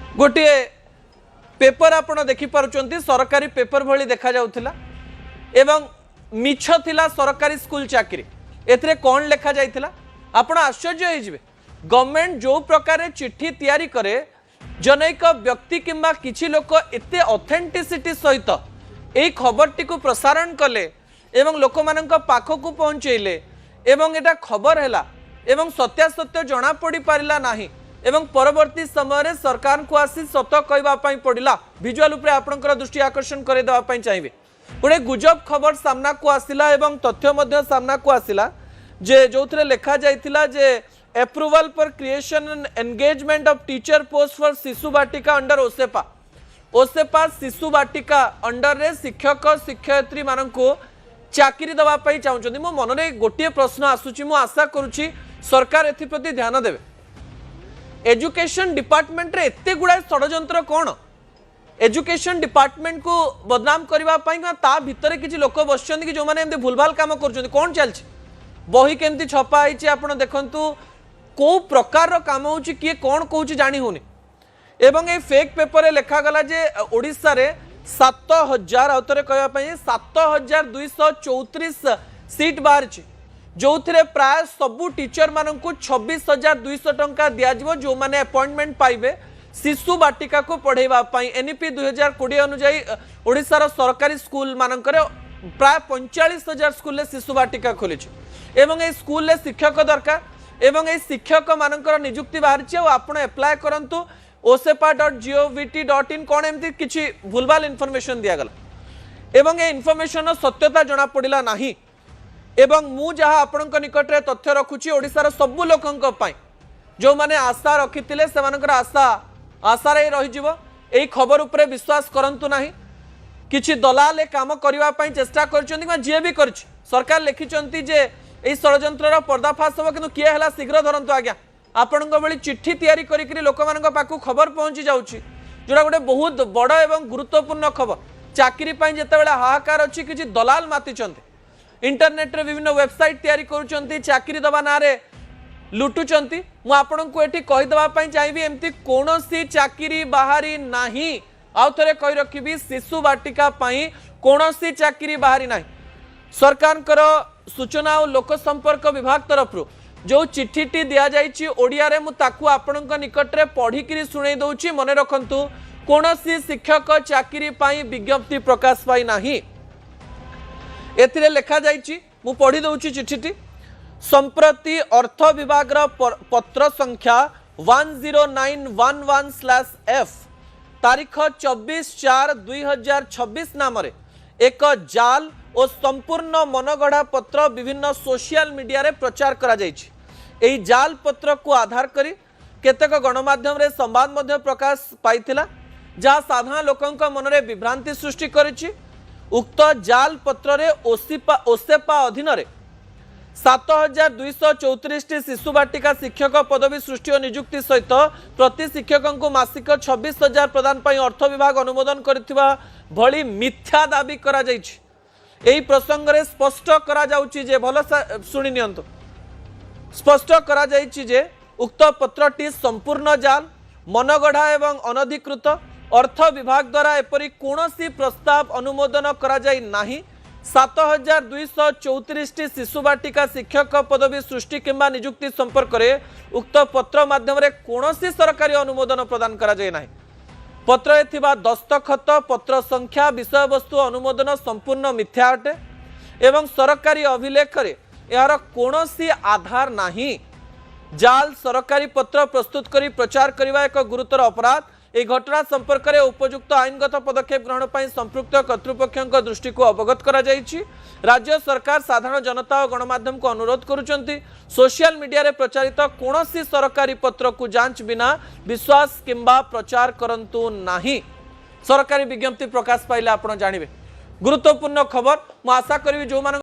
गोटे पेपर आपण देखिपुंट सरकारी पेपर भली देखा जाउथिला एवं मिछ थिला सरकारी स्कूल चाकरी एथरे कौन लेखा जाइथिला आपण आश्चर्य होइजिबे। गवर्नमेंट जो प्रकार चिट्ठी तैयारी करे जनैक व्यक्ति किंबा किछि लोक एते ऑथेंटिसिटी सहित एई खबरटी को प्रसारण कले एवं लोक मानक पाखकु पहुंचैले एवं एटा खबर हैला एवं सत्यासत्य जना पड़ी पारिला नाही एवं परवर्ती समय रे सरकार को आसी सत कहबा पई पड़िला। विजुअल उपरे आपनकर दृष्टि आकर्षण करे देबा पई चाहिबे। गोटे गुजब खबर सामना को आसिला एवं तथ्य मध्य सामना को आसिला जे जोथरे लेखा जाइतिला जे approval for creation and engagement of teacher post for शिशु बाटिका अंडर ओसेपा ओसेपा शिशु बाटिका अंडर रे शिक्षक शिक्षयित्री मानकु चाकरी दवा पई चाहुचंदी। मो मन रे गोटे प्रश्न आसुची मो आशा करूची सरकार एथि प्रति ध्यान देबे। एजुकेशन डिपार्टमेंट रे एते गुडा षडयंत्र कोन एजुकेशन डिपार्टमेंट को बदनाम करबा पई ता भितरे किछि लोक बसचंदी कि जो माने एमते भूलभाल काम करचंदी कोन चलछि बही केमती छपा आइछि आपण देखंतु को प्रकार रो काम होछि किए कोन कहूछि जानि होनी एवं ए फेक पेपर रे लिखा गला जे ओडिसा रे 7000 अवतरे कहबा पई 7234 सीट बाहर छि जो थे प्राय सबू टीचर मानक 26,200 टंका दिज्व जो मैंने अपॉइंटमेंट पाइबे शिशु बाटिका को पढ़ेवा एनईपी 2020 अनुजाई ओडिशार सरकारी स्कूल मानक प्राय 45,000 स्कूल शिशु बाटिका खोली एवं ए स्कूल शिक्षक दरकार एवं ए शिक्षक मानकर निजुक्ति बाहरी आप एप्लाय करंतु osepa.gov.in कौन एमती किसी भूलभाल इनफॉरमेशन दिगला एवं ए इनफॉरमेशन सत्यता जना पड़ा नहीं एवं मु जहाँ आपण निकट में तथ्य रखुची ओडिशार सबु लोकंक पई जो माने आशा रखिथिले सेमानकर आशा आशारे रहिजिवो। एई खबर उपरे विश्वास करंतु नाही किछि दलाल काम करिवा पई चेष्टा करचंदी मा जे भी करछि सरकार लिखिचंती जे एई षडयंत्रर पर्दाफाश हो किंतु किए हला शीघ्र धरंतु आज्ञा आपणक बळी चिट्ठी तैयारी करिकरी लोकमानक पाखु खबर पहुंची जाउछि जोडा गोटे बहुत बड़ एवं गुरुत्वपूर्ण खबर चाकरी पई जेतेबेला हाहाकार अछि किछि दलाल मातिचंती इंटरनेट रे विभिन्न वेबसाइट तैयारी करूचंती चाकरी दबा ना रे लुटुचंती मु आपन को एठी कहि दबा पई चाहिबी एमती कोनोसी चाकरी बाहरी नाही आउ थरे कहि रखिबी शिशु बाटिका पई कोनोसी चाकरी बाहरी नाही। सरकारकर सूचना और लोक संपर्क विभाग तरफ जो चिट्ठीटी दिया जाइछि ओडिया रे मु ताकू आपनक निकट रे पढी किरी सुनै दउछि मने रखंतु कोनोसी शिक्षक चाकरी पई विज्ञप्ति प्रकाश पाई नाही। एथिरे लेखा जाइछि मु पढ़ी दउछि चिट्ठीटी संप्रति अर्थ विभाग पत्र संख्या 10911/F तारीख 24/4/2026 नाम रे एक जाल और संपूर्ण मनगढ़ा पत्र विभिन्न सोशल मीडिया रे प्रचार करा जाइछि। एई जाल पत्र को आधार करी केतेक गणमाध्यम रे संवाद मध्य प्रकाश पाइथिला जहाँ साधारण लोकंक मन रे विभ्रांति सृष्टि करिछि। उक्त जाल पत्र रे ओसेपा अधीन रे 7,234 शिशु बाटिका शिक्षक पदवी सृष्टि और निजुक्ति सहित प्रति शिक्षक को मासिक 26,000 प्रदान पर अर्थ विभाग अनुमोदन करथिबा भली मिथ्या दाबी करा जाइछि। एही प्रसंग रे स्पष्ट करा जाउछि जे भल सुनि नियंतु स्पष्ट करा जाइछि जे उक्त पत्रटी संपूर्ण जाल मनगढ़ा एवं अनधिकृत अर्थ विभाग द्वारा एपरी कोनोसी प्रस्ताव अनुमोदन करा जाई नाही। 7,234 शिशु बाटिका शिक्षक पदवी सृष्टि किंबा निजुक्ति संपर्क में उक्त पत्र माध्यम रे कोनोसी सरकारी अनुमोदन प्रदान करा जाई नाही। पत्र एथिबा दस्तखत पत्र संख्या विषय वस्तु अनुमोदन संपूर्ण मिथ्या अटे एवं सरकारी अभिलेख रे यार कोनोसी आधार नाही। जाल सरकारी पत्र प्रस्तुत करी प्रचार करबा एक गुरुतर अपराध। ए घटना संपर्क में उपयुक्त आईनगत पदक्षेप ग्रहण पर संपृक्त कर्तृपक्षों दृष्टि को अवगत करा जाइछि। राज्य सरकार साधारण जनता और गणमाध्यम को अनुरोध करुचंती सोशल मीडिया रे प्रचारित कोनोसी सरकारी पत्र को जांच बिना विश्वास किंबा प्रचार करंतु नाही। सरकारी विज्ञप्ति प्रकाश पाइले आपण जानिबे गुरुत्वपूर्ण खबर। मु आशा करी जो